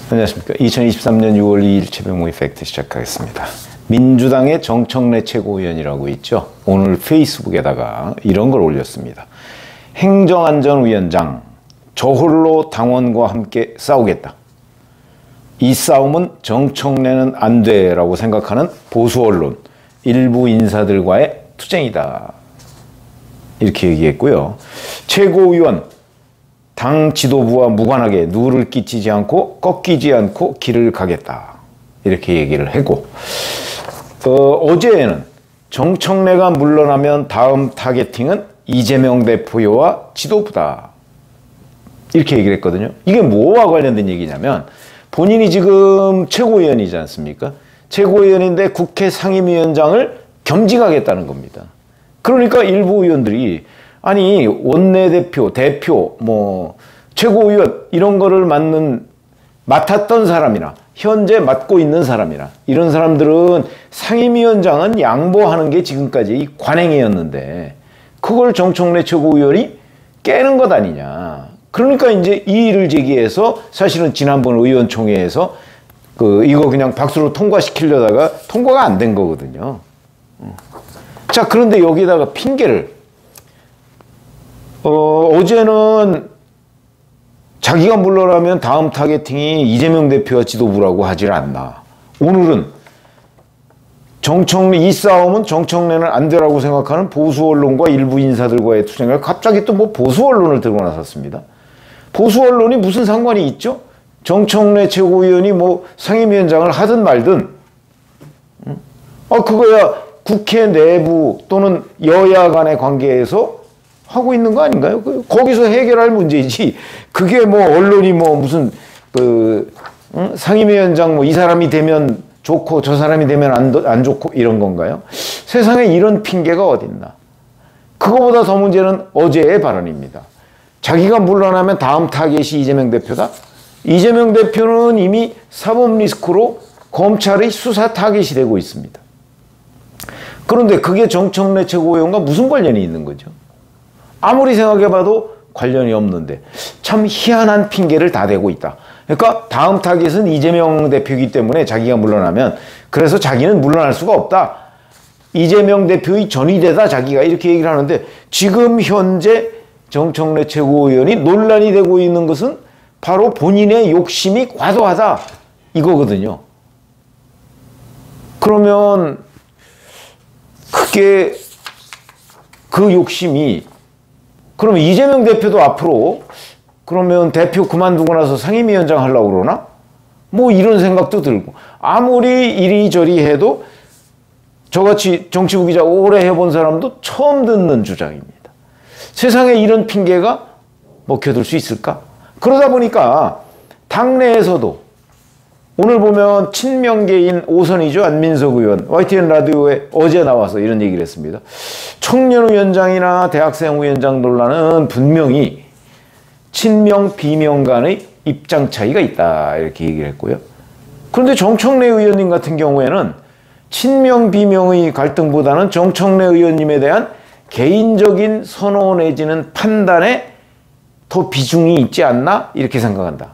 안녕하십니까. 2023년 6월 2일 최병무의 팩트 시작하겠습니다. 민주당의 정청래 최고위원이라고 있죠. 오늘 페이스북에다가 이런 걸 올렸습니다. 행정안전위원장, 저홀로 당원과 함께 싸우겠다. 이 싸움은 정청래는 안 돼라고 생각하는 보수 언론, 일부 인사들과의 투쟁이다. 이렇게 얘기했고요. 최고위원, 당 지도부와 무관하게 누를 끼치지 않고 꺾이지 않고 길을 가겠다. 이렇게 얘기를 하고, 어제에는 정청래가 물러나면 다음 타겟팅은 이재명 대표와 지도부다. 이렇게 얘기를 했거든요. 이게 뭐와 관련된 얘기냐면, 본인이 지금 최고위원이지 않습니까? 최고위원인데 국회 상임위원장을 겸직하겠다는 겁니다. 그러니까 일부 의원들이 아니 원내대표, 대표, 최고위원 이런 거를 맡았던 사람이나 현재 맡고 있는 사람이나 이런 사람들은 상임위원장은 양보하는 게 지금까지 관행이었는데 그걸 정청래 최고위원이 깨는 것 아니냐. 그러니까 이제 이의를 제기해서 사실은 지난번 의원총회에서 이거 그냥 박수로 통과시키려다가 통과가 안 된 거거든요. 자, 그런데 여기다가 핑계를 어제는 자기가 물러나면 다음 타겟팅이 이재명 대표와 지도부라고 하질 않나. 오늘은 이 싸움은 정청래는 안 되라고 생각하는 보수 언론과 일부 인사들과의 투쟁을 갑자기 또 보수 언론을 들고 나섰습니다. 보수 언론이 무슨 상관이 있죠? 정청래 최고위원이 상임위원장을 하든 말든. 그거야 국회 내부 또는 여야 간의 관계에서 하고 있는 거 아닌가요? 거기서 해결할 문제이지. 그게 언론이 무슨 상임위원장 이 사람이 되면 좋고 저 사람이 되면 안 좋고 이런 건가요? 세상에 이런 핑계가 어딨나. 그거보다 더 문제는 어제의 발언입니다. 자기가 물러나면 다음 타겟이 이재명 대표다? 이재명 대표는 이미 사법 리스크로 검찰의 수사 타겟이 되고 있습니다. 그런데 그게 정청래 최고위원과 무슨 관련이 있는 거죠? 아무리 생각해봐도 관련이 없는데 참 희한한 핑계를 다 대고 있다. 그러니까 다음 타겟은 이재명 대표이기 때문에 자기가 물러나면 그래서 자기는 물러날 수가 없다. 이재명 대표의 전위대다 자기가 이렇게 얘기를 하는데 지금 현재 정청래 최고위원이 논란이 되고 있는 것은 바로 본인의 욕심이 과도하다 이거거든요. 그러면 그 욕심이 그러면 이재명 대표도 앞으로 그러면 대표 그만두고 나서 상임위원장 하려고 그러나? 이런 생각도 들고 아무리 이리저리 해도 저같이 정치부 기자 오래 해본 사람도 처음 듣는 주장입니다. 세상에 이런 핑계가 먹혀들 수 있을까? 그러다 보니까 당내에서도 오늘 보면 친명계인 오선이죠. 안민석 의원 YTN 라디오에 어제 나와서 이런 얘기를 했습니다. 청년위원장이나 대학생위원장 논란은 분명히 친명 비명 간의 입장 차이가 있다 이렇게 얘기를 했고요. 그런데 정청래 의원님 같은 경우에는 친명 비명의 갈등보다는 정청래 의원님에 대한 개인적인 선호 내지는 판단에 더 비중이 있지 않나 이렇게 생각한다.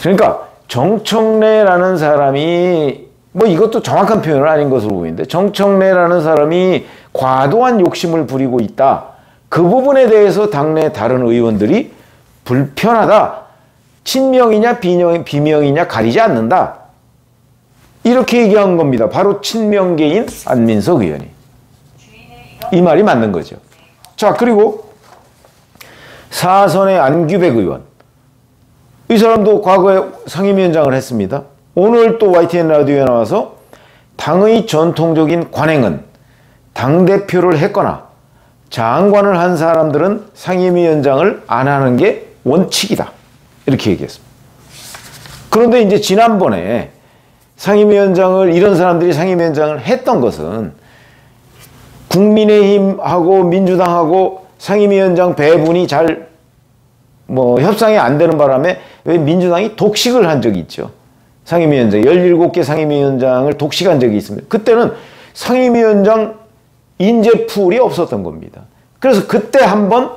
그러니까 정청래라는 사람이 이것도 정확한 표현은 아닌 것으로 보이는데 정청래라는 사람이 과도한 욕심을 부리고 있다. 그 부분에 대해서 당내 다른 의원들이 불편하다. 친명이냐 비명이냐 가리지 않는다. 이렇게 얘기한 겁니다. 바로 친명계인 안민석 의원이. 이 말이 맞는 거죠. 자, 그리고 사선의 안규백 의원. 이 사람도 과거에 상임위원장을 했습니다. 오늘 또 YTN 라디오에 나와서 당의 전통적인 관행은 당대표를 했거나 장관을 한 사람들은 상임위원장을 안 하는 게 원칙이다. 이렇게 얘기했습니다. 그런데 이제 지난번에 이런 사람들이 상임위원장을 했던 것은 국민의힘하고 민주당하고 상임위원장 배분이 잘 협상이 안 되는 바람에 왜 민주당이 독식을 한 적이 있죠. 상임위원장 17개 상임위원장을 독식한 적이 있습니다. 그때는 상임위원장 인재풀이 없었던 겁니다. 그래서 그때 한번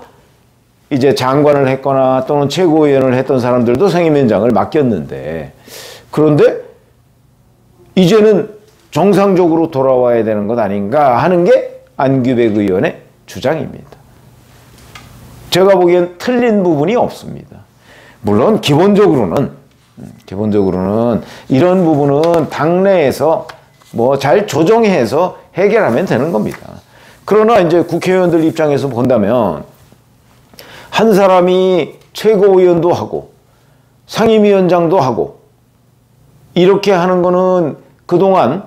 이제 장관을 했거나 또는 최고위원을 했던 사람들도 상임위원장을 맡겼는데, 그런데 이제는 정상적으로 돌아와야 되는 것 아닌가 하는 게 안규백 의원의 주장입니다. 제가 보기엔 틀린 부분이 없습니다. 물론 기본적으로는 이런 부분은 당내에서 뭐 잘 조정해서 해결하면 되는 겁니다. 그러나 이제 국회의원들 입장에서 본다면 한 사람이 최고위원도 하고 상임위원장도 하고 이렇게 하는 거는 그동안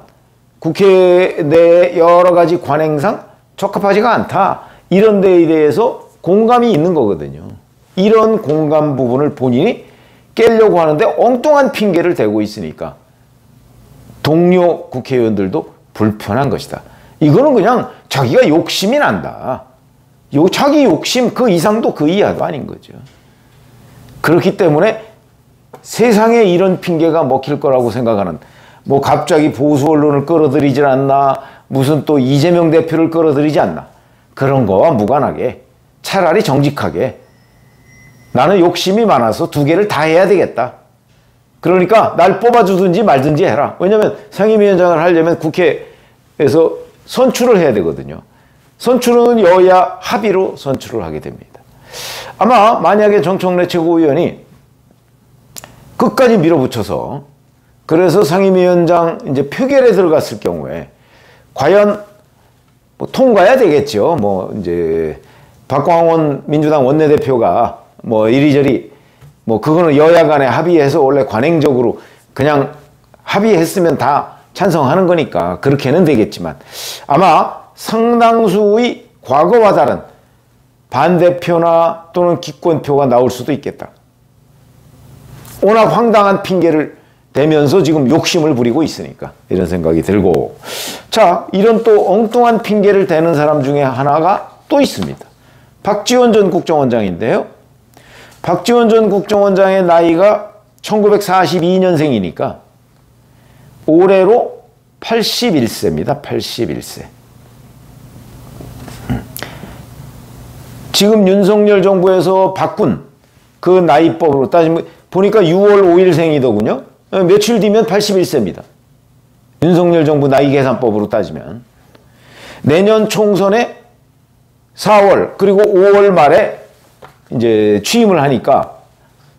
국회 내 여러 가지 관행상 적합하지가 않다. 이런 데에 대해서 공감이 있는 거거든요. 이런 공감 부분을 본인이 깨려고 하는데 엉뚱한 핑계를 대고 있으니까 동료 국회의원들도 불편한 것이다. 이거는 그냥 자기가 욕심이 난다. 자기 욕심 그 이상도 그 이하도 아닌 거죠. 그렇기 때문에 세상에 이런 핑계가 먹힐 거라고 생각하는, 뭐 갑자기 보수 언론을 끌어들이질 않나, 무슨 또 이재명 대표를 끌어들이지 않나, 그런 거와 무관하게 차라리 정직하게 나는 욕심이 많아서 두 개를 다 해야 되겠다. 그러니까 날 뽑아주든지 말든지 해라. 왜냐하면 상임위원장을 하려면 국회에서 선출을 해야 되거든요. 선출은 여야 합의로 선출을 하게 됩니다. 아마 만약에 정청래 최고위원이 끝까지 밀어붙여서 그래서 상임위원장 이제 표결에 들어갔을 경우에 과연 뭐 통과해야 되겠죠. 뭐 이제 박광원 민주당 원내대표가 뭐 이리저리 뭐 그거는 여야 간에 합의해서 원래 관행적으로 그냥 합의했으면 다 찬성하는 거니까 그렇게는 되겠지만 아마 상당수의 과거와 다른 반대표나 또는 기권표가 나올 수도 있겠다. 워낙 황당한 핑계를 대면서 지금 욕심을 부리고 있으니까 이런 생각이 들고, 자, 이런 또 엉뚱한 핑계를 대는 사람 중에 하나가 또 있습니다. 박지원 전 국정원장인데요. 박지원 전 국정원장의 나이가 1942년생이니까 올해로 81세입니다. 81세. 지금 윤석열 정부에서 바꾼 그 나이법으로 따지면 보니까 6월 5일생이더군요. 며칠 뒤면 81세입니다. 윤석열 정부 나이 계산법으로 따지면 내년 총선에 4월 그리고 5월 말에 이제 취임을 하니까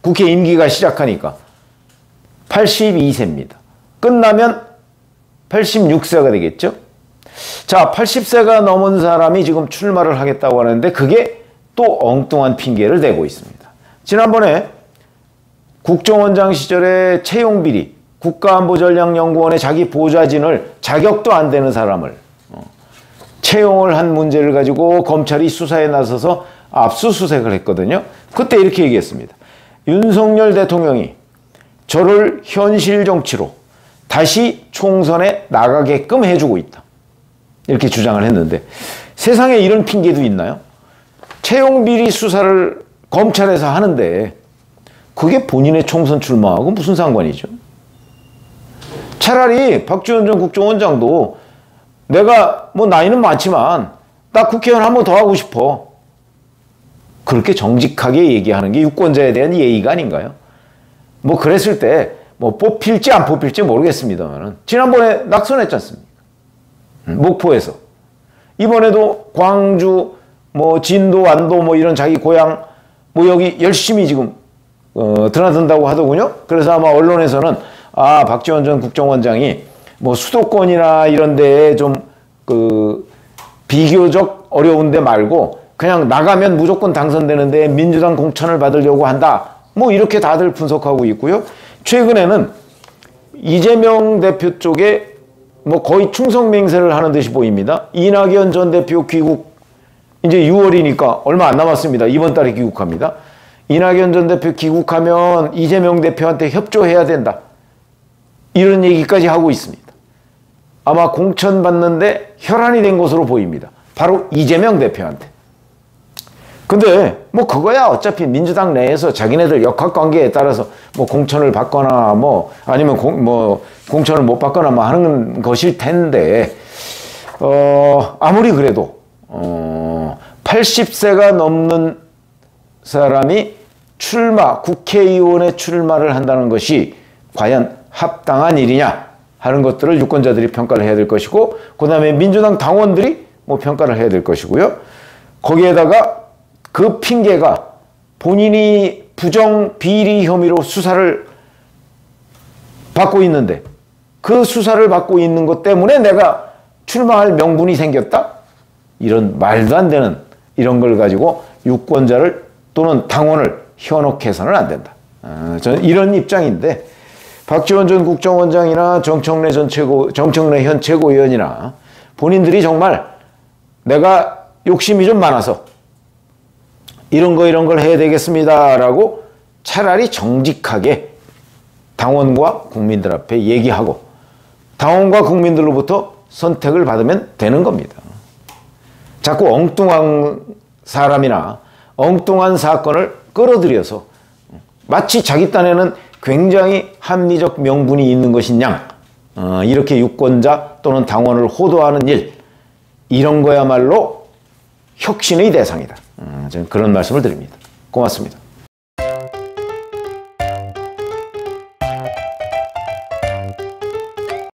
국회 임기가 시작하니까 82세입니다. 끝나면 86세가 되겠죠. 자, 80세가 넘은 사람이 지금 출마를 하겠다고 하는데 그게 또 엉뚱한 핑계를 대고 있습니다. 지난번에 국정원장 시절에 채용비리, 국가안보전략연구원의 자기 보좌진을 자격도 안 되는 사람을 채용을 한 문제를 가지고 검찰이 수사에 나서서 압수수색을 했거든요. 그때 이렇게 얘기했습니다. 윤석열 대통령이 저를 현실 정치로 다시 총선에 나가게끔 해주고 있다. 이렇게 주장을 했는데 세상에 이런 핑계도 있나요? 채용비리 수사를 검찰에서 하는데 그게 본인의 총선 출마하고 무슨 상관이죠? 차라리 박지원 전 국정원장도 내가 뭐 나이는 많지만 나 국회의원 한 번 더 하고 싶어. 그렇게 정직하게 얘기하는 게 유권자에 대한 예의가 아닌가요? 뭐 그랬을 때 뭐 뽑힐지 안 뽑힐지 모르겠습니다만 지난번에 낙선했지 않습니까? 목포에서. 이번에도 광주, 뭐 진도, 안도 뭐 이런 자기 고향 뭐 여기 열심히 지금 드나든다고 하더군요. 그래서 아마 언론에서는 아, 박지원 전 국정원장이 뭐 수도권이나 이런 데에 좀 비교적 어려운 데 말고 그냥 나가면 무조건 당선되는데 민주당 공천을 받으려고 한다. 뭐 이렇게 다들 분석하고 있고요. 최근에는 이재명 대표 쪽에 뭐 거의 충성 맹세를 하는 듯이 보입니다. 이낙연 전 대표 귀국 이제 6월이니까 얼마 안 남았습니다. 이번 달에 귀국합니다. 이낙연 전 대표 귀국하면 이재명 대표한테 협조해야 된다. 이런 얘기까지 하고 있습니다. 아마 공천 받는데 혈안이 된 것으로 보입니다. 바로 이재명 대표한테. 근데 뭐 그거야 어차피 민주당 내에서 자기네들 역학관계에 따라서 뭐 공천을 받거나 뭐 아니면 공천을 못 받거나 뭐 하는 것일 텐데 아무리 그래도 80세가 넘는 사람이 국회의원에 출마를 한다는 것이 과연 합당한 일이냐 하는 것들을 유권자들이 평가를 해야 될 것이고, 그 다음에 민주당 당원들이 평가를 해야 될 것이고요. 거기에다가 그 핑계가 본인이 부정 비리 혐의로 수사를 받고 있는데, 그 수사를 받고 있는 것 때문에 내가 출마할 명분이 생겼다? 이런 말도 안 되는 이런 걸 가지고 유권자를 또는 당원을 현혹해서는 안 된다. 저는 이런 입장인데, 박지원 전 국정원장이나 정청래 현 최고위원이나 본인들이 정말 내가 욕심이 좀 많아서 이런 걸 해야 되겠습니다라고 차라리 정직하게 당원과 국민들 앞에 얘기하고 당원과 국민들로부터 선택을 받으면 되는 겁니다. 자꾸 엉뚱한 사람이나 엉뚱한 사건을 끌어들여서 마치 자기 딴에는 굉장히 합리적 명분이 있는 것인 양 이렇게 유권자 또는 당원을 호도하는 일, 이런 거야말로 혁신의 대상이다. 저는 그런 말씀을 드립니다. 고맙습니다.